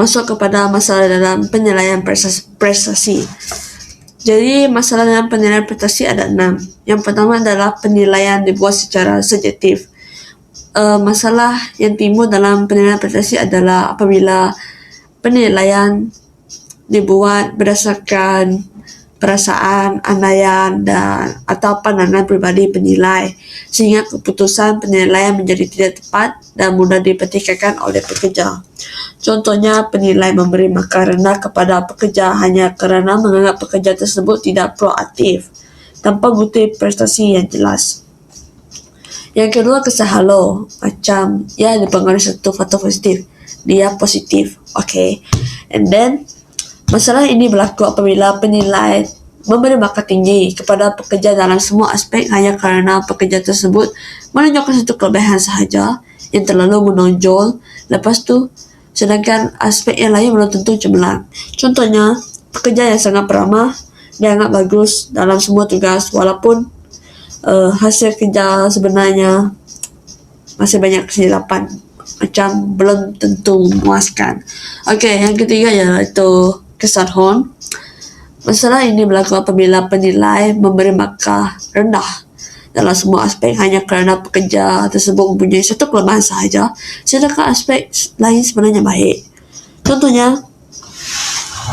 masuk kepada masalah dalam penilaian prestasi. Jadi masalah dalam penilaian prestasi ada 6. Yang pertama adalah penilaian dibuat secara subjektif. Masalah yang timbul dalam penilaian prestasi adalah apabila penilaian dibuat berdasarkan perasaan, andaian dan atau pandangan pribadi penilai, sehingga keputusan penilaian menjadi tidak tepat dan mudah dipertikaikan oleh pekerja. Contohnya, penilai memberi markah rendah kepada pekerja hanya kerana menganggap pekerja tersebut tidak proaktif tanpa bukti prestasi yang jelas. Yang kedua, kesan halo, macam ya dipengaruhi satu faktor positif, dia positif, okay. And then masalah ini berlaku apabila penilai memberi markah tinggi kepada pekerja dalam semua aspek hanya kerana pekerja tersebut menunjukkan satu kelebihan sahaja yang terlalu menonjol. Lepas tu, sedangkan aspek yang lain belum tentu cemerlang. Contohnya, pekerja yang sangat ramah dianggap bagus dalam semua tugas walaupun hasil kerja sebenarnya masih banyak kesilapan. Macam belum tentu memuaskan. Okay, yang ketiga iaitu kesan hon. Masalah ini berlaku apabila penilai memberi markah rendah dalam semua aspek hanya kerana pekerja tersebut mempunyai satu kelemahan sahaja, sedangkan aspek lain sebenarnya baik. Contohnya,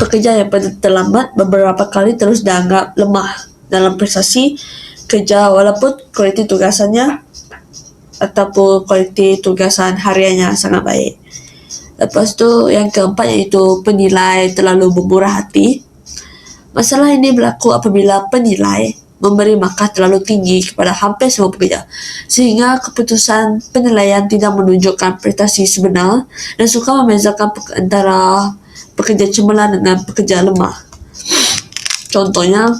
pekerja yang terlambat beberapa kali terus dianggap lemah dalam prestasi kerja walaupun kualiti tugasannya ataupun kualiti tugasan hariannya sangat baik. Lepas tu yang keempat iaitu penilai terlalu bermurah hati. Masalah ini berlaku apabila penilai memberi markah terlalu tinggi kepada hampir semua pekerja, sehingga keputusan penilaian tidak menunjukkan prestasi sebenar dan suka membezakan antara pekerja cemerlang dengan pekerja lemah. Contohnya,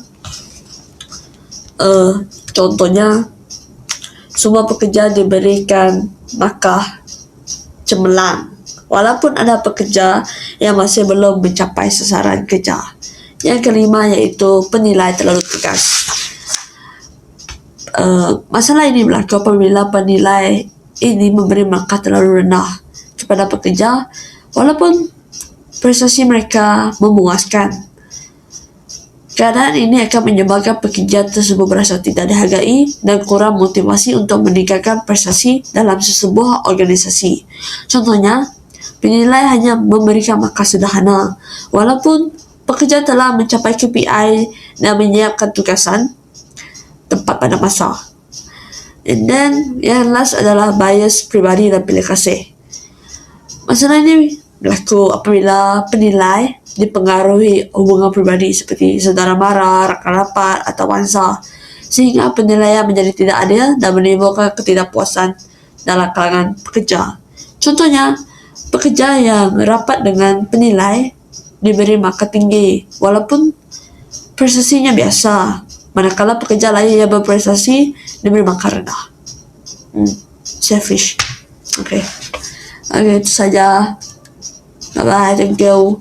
semua pekerja diberikan markah cemerlang, walaupun ada pekerja yang masih belum mencapai sasaran kerja. Yang kelima iaitu penilai terlalu tegas. Masalah ini berlaku apabila penilai ini memberi markah terlalu rendah kepada pekerja walaupun prestasi mereka memuaskan. Keadaan ini akan menyebabkan pekerja tersebut berasa tidak dihargai dan kurang motivasi untuk meningkatkan prestasi dalam sebuah organisasi. Contohnya, penilai hanya memberikan markah sederhana walaupun pekerja telah mencapai KPI dan menyiapkan tugasan tempat pada masa. And then, yang last adalah bias pribadi dan pilih kasih. Masalah ini berlaku apabila penilai dipengaruhi hubungan pribadi seperti saudara mara, rakan rapat atau bangsa, sehingga penilaian menjadi tidak adil dan menimbulkan ketidakpuasan dalam kalangan pekerja. Contohnya, pekerja yang rapat dengan penilai diberi markah tinggi walaupun prestasinya biasa, manakala pekerja lain yang berprestasi diberi markah rendah. Selfish. Okay, itu saja. Bye-bye, thank you.